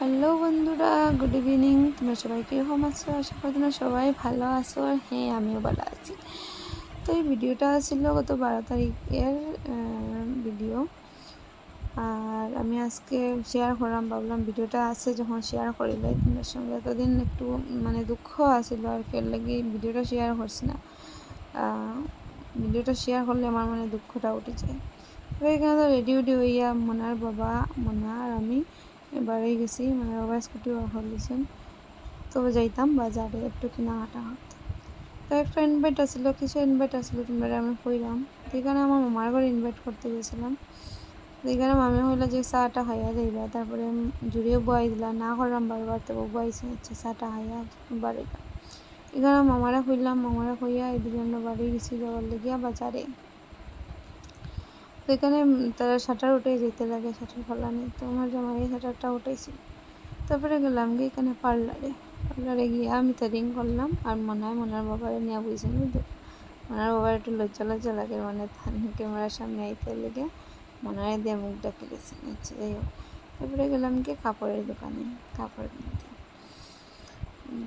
Hello বন্ধুরা, good evening. তোমরা সবাই কীরকম আছো? আশা করি তোমরা সবাই ভালো আছো। আর হ্যাঁ, আমিও ভালো আছি। তো এই ভিডিওটা ছিল গত 12 তারিখের ভিডিও। আর আমি আজকে শেয়ার করলাম, ভাবলাম ভিডিওটা আছে যখন শেয়ার করিলাই তোমার সঙ্গে। এতদিন একটু দুঃখ আছিল আর কি, লাগে ভিডিওটা শেয়ার করছি না। ভিডিওটা শেয়ার করলে আমার দুঃখটা উঠে যায়। তো এখানে রেডি হইয়া মনার বাবা, মনা আর আমি বাড়ি গেছি। বাবা স্কুটি হলিছেন, তবে যাইতাম বাজারে একটু কেনাকাটা করতে। তো একটা ইনভাইট আসলো, কিছু ইনভাইট আসলো, তোমরা আমি কইলাম। এখানে আমার মামার ঘরে ইনভাইট করতে গেছিলাম। এখানে মামি হইলো যে চাটা খাইয়া যাইবা, তারপরে জুড়িও বয়াই দিলা, না করলাম বারবার, তো বয়াইছে হচ্ছে চাটা খাইয়া বাড়িলাম। এখানে মামারা কইলাম, মামারা কইয়া এদিকে আমরা বাড়ি গেছি যাওয়ার লেগিয়া বাজারে। তো এখানে তারা শাটার উঠে যেতে লাগে, শাটার খোলা নেই, তো আমার জামাই শাটারটা উঠেছিল। তারপরে গেলাম গিয়ে এখানে পার্লারে গিয়ে আমি রিং করলাম। আর মনার বাবারে নিয়ে বুঝছেন, মনার বাবার একটু লজ্জা লাগে, ক্যামেরার সামনে আইতে লেগে মনারে দিয়ে মুখ ডাকি দিয়েছেন। আচ্ছা, যাই হোক। তারপরে গেলাম গিয়ে কাপড়ের দোকানে কাপড় কিনতে।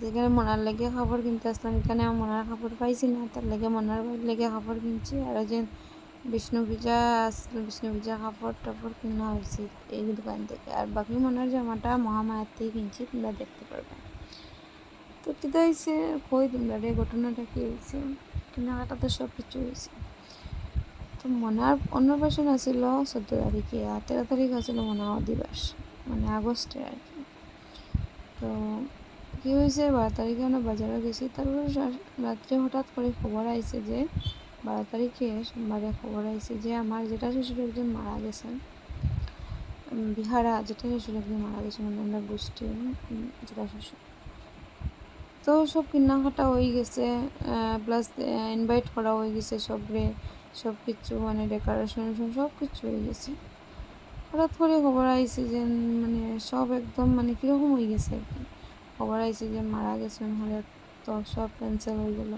যেখানে মনার লেগে কাপড় কিনতে আসলাম, এখানে আমার মনার কাপড় পাইছি না, তার লেগে মনার লেগে কাপড় কিনছি। আর যে বিষ্ণু পূজা কাপড় টাপড় কিনা হয়েছে এই দোকান থেকে। আর বাকি মনার জামাটা মহামায়ার থেকে কিনছি, তোমরা দেখতে পারবে। তো কিতা হয়েছে কই তোমরা রে, ঘটনাটা কি হয়েছে? কেনাকাটা তো সব কিছু হয়েছে। তো মনার অন্নপ্রাশন আসিল 14 তারিখে, আর 13 তারিখ আসিল মনা অধিবাস, আগস্টের আর কি। তো কী হয়েছে, 12 তারিখে আমরা বাজারে গেছি। তারপরে রাত্রে হঠাৎ করে খবর আইছে যে 12 তারিখে সোমবারে খবর আইছে যে আমার জেঠা শ্বশুর একজন মারা গেছেন। বিহারা জেঠা শ্বশুর একজন মারা গেছে, আমরা গোষ্ঠী জেঠা শ্বশুর। তো সব কেনাকাটা হয়ে গেছে, প্লাস ইনভাইট করা হয়ে গেছে সবরে, সব কিছু ডেকোরেশন সব কিছু হয়ে গেছে। হঠাৎ করে খবর আইছে যে সব একদম কীরকম হয়ে গেছে আর কি। খবর আইছে যে মারা গেছেন হলে, তো সব ক্যান্সেল হয়ে গেল,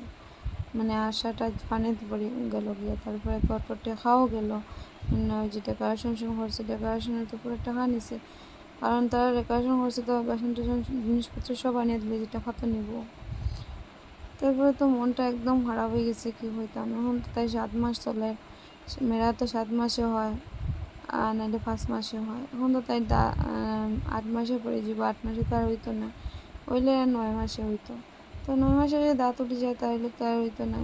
আশাটা পানিতে পড়ে গেল গিয়ে। তারপরে তো অত টাকাও গেল, যে ডেকোরেশন করছে ডেকোরেশনের তো পুরো টাকা নিছে, কারণ তারা ডেকোরেশন করছে তো বাসন টাসন জিনিসপত্র সব আনিয়ে দিলে, যে টাকা তো নেব। তারপরে তো মনটা একদম খারাপ হয়ে গেছে, কি হইতাম এখন। তো তাই 7 মাস চলে, মেয়েরা তো 7 মাসে হয়, আর নাইলে 5 মাসে হয়। এখন তো তাই 8 মাসে পড়ে যাব, 8 মাসে তো আর হইতো না, হইলে 9 মাসে হইতো। তো 9 মাসে যদি দাঁত উঠে যায় তাহলে তো আর হইতো না।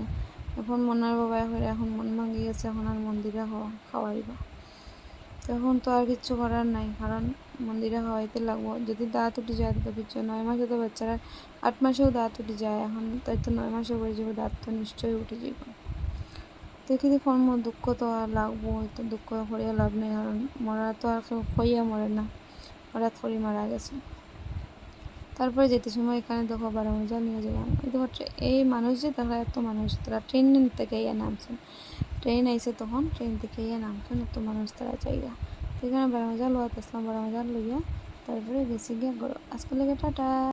এখন মনার বাবা এখন মন ভাঙিয়ে গেছে, এখন আর মন্দিরে খাওয়াইবা। তো এখন তো আর কিচ্ছু করার নাই, কারণ মন্দিরে খাওয়াইতে লাগবো। যদি দাঁত উঠে যায় তো কিছু, 9 মাসে তো বাচ্চারা 8 মাসেও দাঁত উঠে যায়, এখন তাই তো 9 মাসে পড়ে যাবে, দাঁত তো নিশ্চয়ই উঠে যাবে। দেখি কর্ম দুঃখ তো আর লাগবো, হয়তো দুঃখ করিয়া লাভ নেই, কারণ মরা তো আর কেউ কইয়া মরে না, হঠাৎ করে মারা গেছে। তারপরে যেতে সময় এখানে দেখো 12 মজার নিয়ে গেলাম। এই দেখো এই মানুষ যে দেখা, এত মানুষ, তারা ট্রেন থেকে ইয়ে নামছেন, ট্রেন আইসে তখন ট্রেন থেকে ইয়ে নামছেন, এত মানুষ তারা জায়গা। তো এখানে 12 মজা লোয়াতে আসলাম, 12 মজার লইয়া তারপরে গেছি গিয়া আজকে লেগে টাটা।